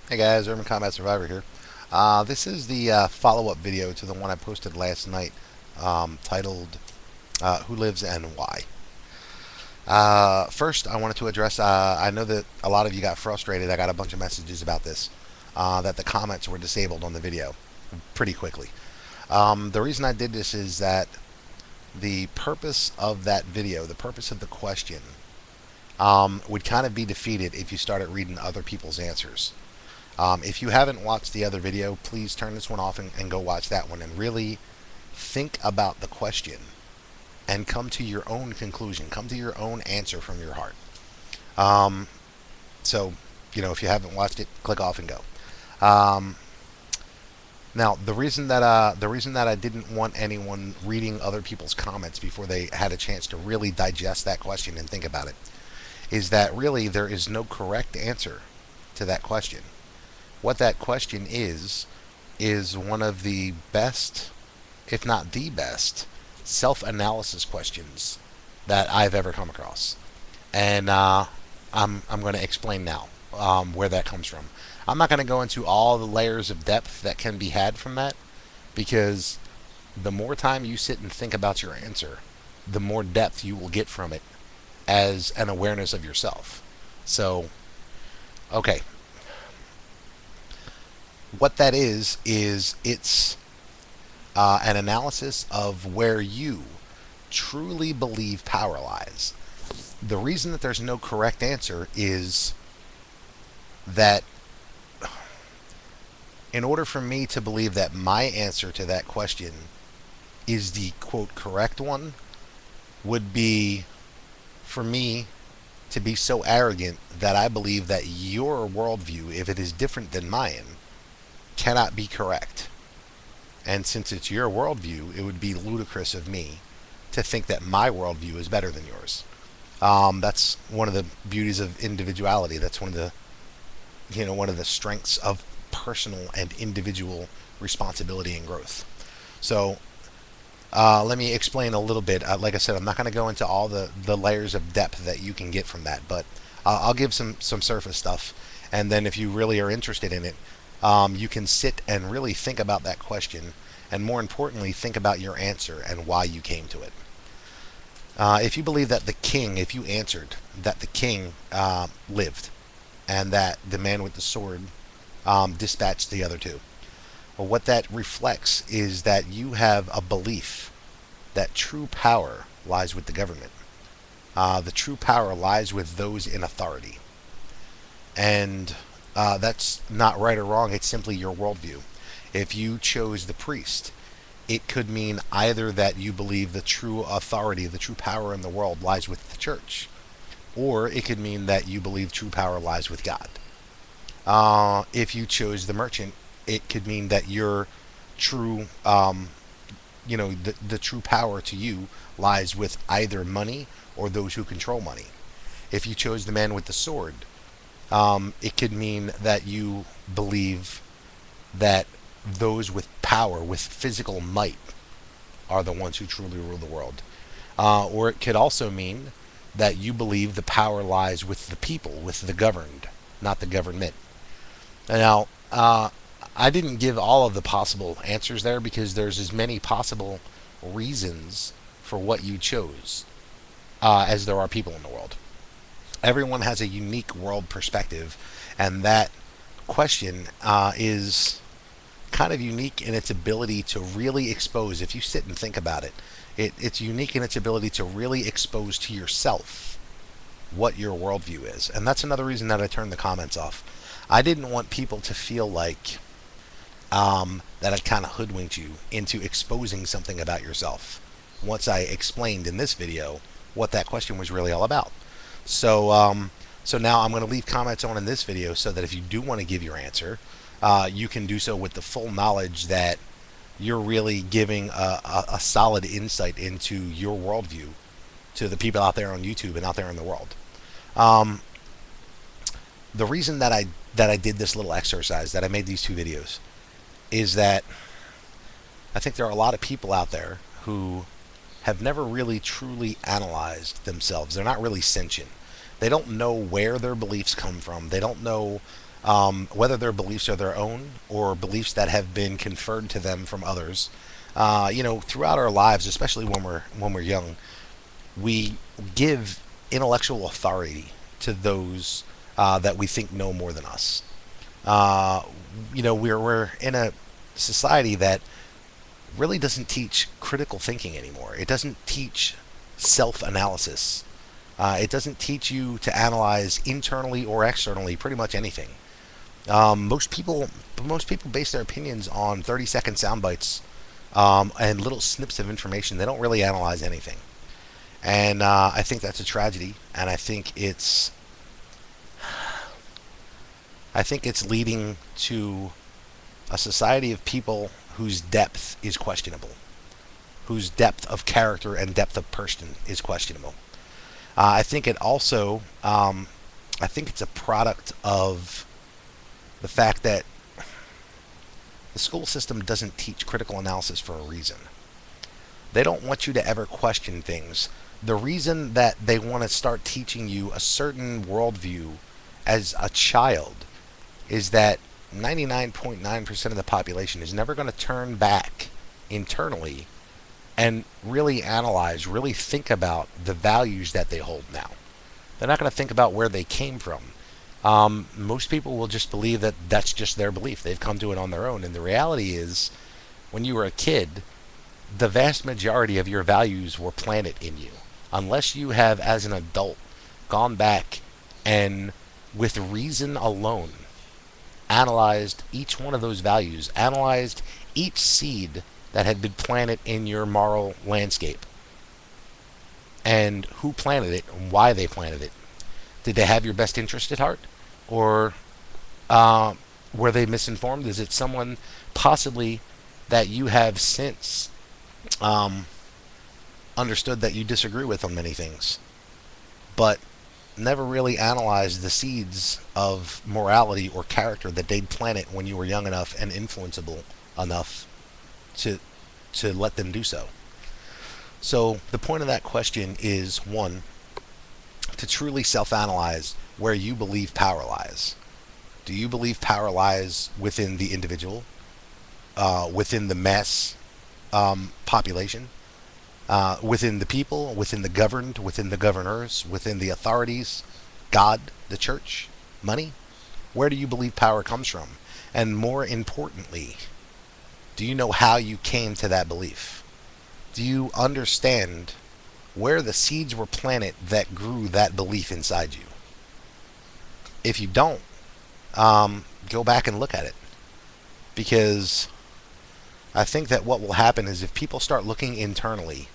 Hey guys, Urban Combat Survivor here. This is the follow-up video to the one I posted last night, titled "Who Lives and Why." First, I wanted to address. I know that a lot of you got frustrated. I got a bunch of messages about this, that the comments were disabled on the video pretty quickly. The reason I did this is that the purpose of that video, the purpose of the question, would kind of be defeated if you started reading other people's answers. If you haven't watched the other video, please turn this one off and go watch that one and really think about the question and come to your own conclusion. Come to your own answer from your heart. Um, so, if you haven't watched it, click off and go. Um, Now, the reason that I didn't want anyone reading other people's comments before they had a chance to really digest that question and think about it is that really there is no correct answer to that question. What that question is one of the best, if not the best, self-analysis questions that I've ever come across, and I'm going to explain now where that comes from. I'm not going to go into all the layers of depth that can be had from that, because the more time you sit and think about your answer, the more depth you will get from it as an awareness of yourself. So, okay, what that is it's an analysis of where you truly believe power lies. The reason that there's no correct answer is that in order for me to believe that my answer to that question is the quote correct one, would be for me to be so arrogant that I believe that your worldview, if it is different than mine, cannot be correct. And since it's your worldview, it would be ludicrous of me to think that my worldview is better than yours. That's one of the beauties of individuality. That's one of the strengths of personal and individual responsibility and growth. So let me explain a little bit. Like I said, I'm not going to go into all the layers of depth that you can get from that, but I'll give some surface stuff. And then if you really are interested in it, you can sit and really think about that question, and more importantly, think about your answer and why you came to it. If you believe that the king, if you answered that the king lived, and that the man with the sword dispatched the other two, well, what that reflects is that you have a belief that true power lies with the government. The true power lies with those in authority. And that's not right or wrong, it's simply your worldview. If you chose the priest, it could mean either that you believe the true authority, the true power in the world lies with the church, or it could mean that you believe true power lies with God. If you chose the merchant, it could mean that your true, the true power to you lies with either money or those who control money. If you chose the man with the sword, it could mean that you believe that those with power, with physical might, are the ones who truly rule the world. Or it could also mean that you believe the power lies with the people, with the governed, not the government. Now, I didn't give all of the possible answers there because there's as many possible reasons for what you chose as there are people in the world. Everyone has a unique world perspective, and that question is kind of unique in its ability to really expose. If you sit and think about it, it's unique in its ability to really expose to yourself what your worldview is. And that's another reason that I turned the comments off. I didn't want people to feel like that I kind of hoodwinked you into exposing something about yourself once I explained in this video what that question was really all about. So now I'm going to leave comments on in this video so that if you do want to give your answer, you can do so with the full knowledge that you're really giving a solid insight into your worldview to the people out there on YouTube and out there in the world. Um, the reason that I did this little exercise, that I made these two videos, is that I think there are a lot of people out there who have never really truly analyzed themselves. They're not really sentient. They don't know where their beliefs come from. They don't know whether their beliefs are their own or beliefs that have been conferred to them from others. Throughout our lives, especially when we're young, we give intellectual authority to those that we think know more than us. Uh, we're in a society that really doesn't teach critical thinking anymore. It doesn't teach self-analysis. It doesn't teach you to analyze internally or externally pretty much anything. Most people base their opinions on 30-second sound bites and little snips of information. They don't really analyze anything, and I think that's a tragedy. And I think it's leading to a society of people whose depth is questionable, whose depth of character and depth of person is questionable. I think it also, I think it's a product of the fact that the school system doesn't teach critical analysis for a reason. They don't want you to ever question things. The reason that they want to start teaching you a certain worldview as a child is that 99.9% of the population is never going to turn back internally and really analyze, really think about the values that they hold now. They're not going to think about where they came from. Most people will just believe that that's just their belief. They've come to it on their own. And the reality is, when you were a kid, the vast majority of your values were planted in you. Unless you have, as an adult, gone back and, with reason alone, analyzed each one of those values, analyzed each seed that had been planted in your moral landscape, and who planted it and why they planted it. Did they have your best interest at heart? Or were they misinformed? Is it someone possibly that you have since understood that you disagree with on many things, but never really analyzed the seeds of morality or character that they'd planted when you were young enough and influenceable enough to let them do so? So the point of that question is, one, to truly self-analyze where you believe power lies. Do you believe power lies within the individual, within the mass population, within the people, within the governed, within the governors, within the authorities, God, the church, money? Where do you believe power comes from? And more importantly, do you know how you came to that belief? Do you understand where the seeds were planted that grew that belief inside you? If you don't, go back and look at it. Because I think that what will happen is, if people start looking internally,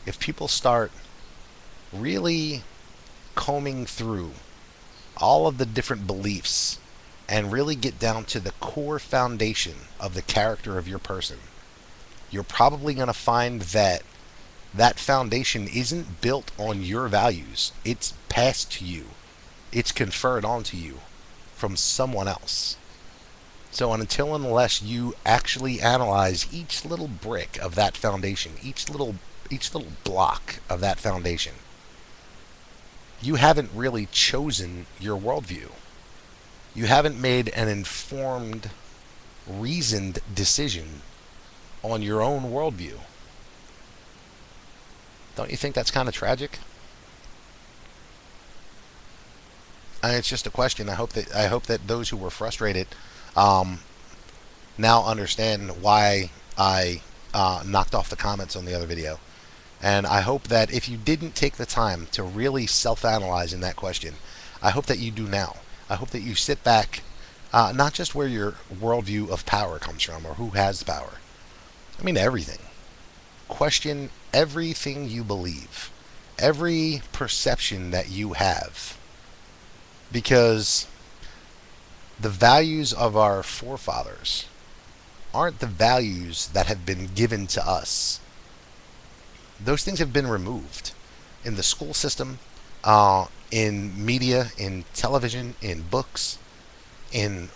if people start really combing through all of the different beliefs and really get down to the core foundation of the character of your person, you're probably going to find that that foundation isn't built on your values. It's passed to you. It's conferred onto you from someone else. So until and unless you actually analyze each little brick of that foundation, each little block of that foundation, you haven't really chosen your worldview. You haven't made an informed, reasoned decision on your own worldview. Don't you think that's kind of tragic? It's just a question. I hope that those who were frustrated now understand why I knocked off the comments on the other video. And I hope that if you didn't take the time to really self-analyze in that question, I hope that you do now. I hope that you sit back, not just where your worldview of power comes from or who has power. I mean everything. Question everything you believe, every perception that you have. Because the values of our forefathers aren't the values that have been given to us. Those things have been removed in the school system, in media, in television, in books, in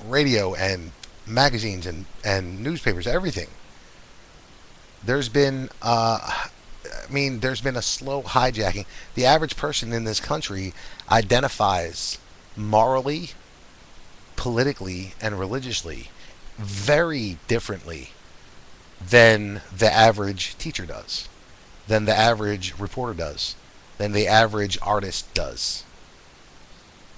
radio and magazines and newspapers, everything. There's been I mean, there's been a slow hijacking. The average person in this country identifies morally, politically, and religiously very differently than the average teacher does, than the average reporter does, than the average artist does.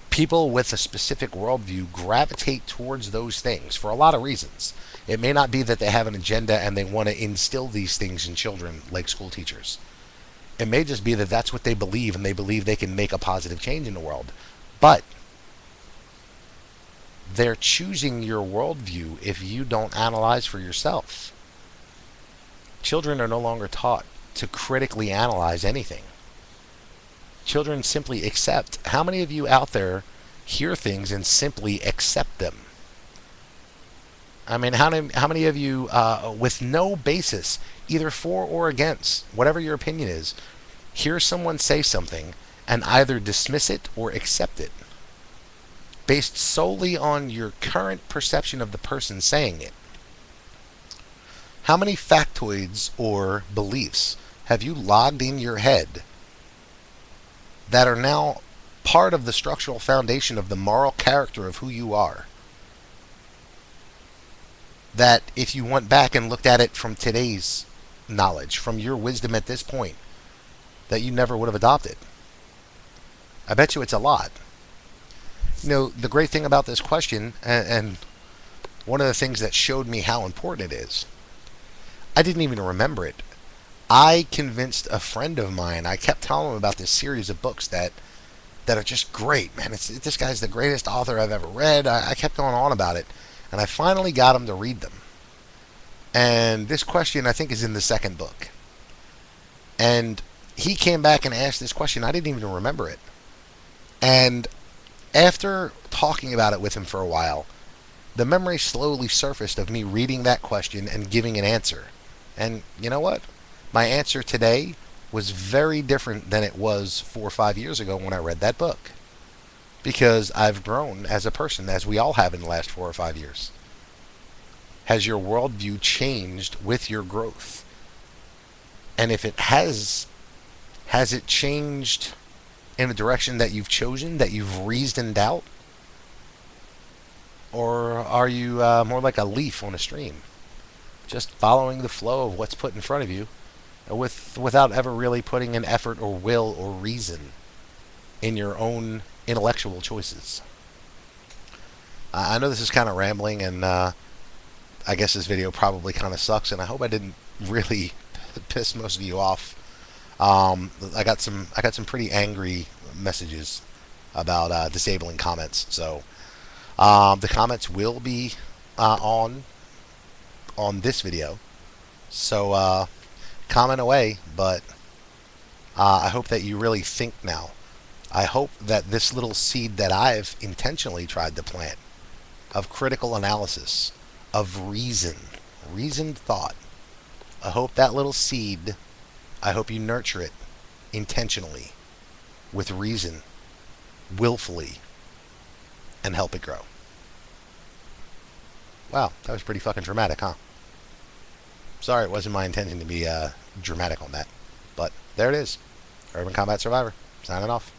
People with a specific worldview gravitate towards those things for a lot of reasons. It may not be that they have an agenda and they want to instill these things in children like school teachers. It may just be that that's what they believe and they believe they can make a positive change in the world. But they're choosing your worldview if you don't analyze for yourself. Children are no longer taught to critically analyze anything. Children simply accept. How many of you out there hear things and simply accept them? I mean, how many of you, with no basis, either for or against, whatever your opinion is, hear someone say something and either dismiss it or accept it based solely on your current perception of the person saying it? How many factoids or beliefs have you logged in your head that are now part of the structural foundation of the moral character of who you are? That if you went back and looked at it from today's knowledge, from your wisdom at this point, that you never would have adopted. I bet you it's a lot. You know, the great thing about this question, and one of the things that showed me how important it is, I didn't even remember it. I convinced a friend of mine, I kept telling him about this series of books that are just great, man. This guy's the greatest author I've ever read. I kept going on about it. And I finally got him to read them. And this question, I think, is in the second book. And he came back and asked this question. I didn't even remember it. And after talking about it with him for a while, the memory slowly surfaced of me reading that question and giving an answer. And you know what? My answer today was very different than it was 4 or 5 years ago when I read that book. Because I've grown as a person, as we all have in the last 4 or 5 years. Has your worldview changed with your growth? And if it has it changed in a direction that you've chosen, that you've reasoned out? Or are you more like a leaf on a stream, just following the flow of what's put in front of you, without ever really putting an effort or will or reason in your own intellectual choices? I know this is kind of rambling, and I guess this video probably kind of sucks, and I hope I didn't really piss most of you off. I got some pretty angry messages about disabling comments, so the comments will be on this video. So comment away, but I hope that you really think now. I hope that this little seed that I've intentionally tried to plant of critical analysis, of reasoned thought, I hope that little seed, I hope you nurture it intentionally, with reason, willfully, and help it grow. Wow, that was pretty fucking dramatic, huh? Sorry, it wasn't my intention to be dramatic on that. But there it is. Urban Combat Survivor, signing off.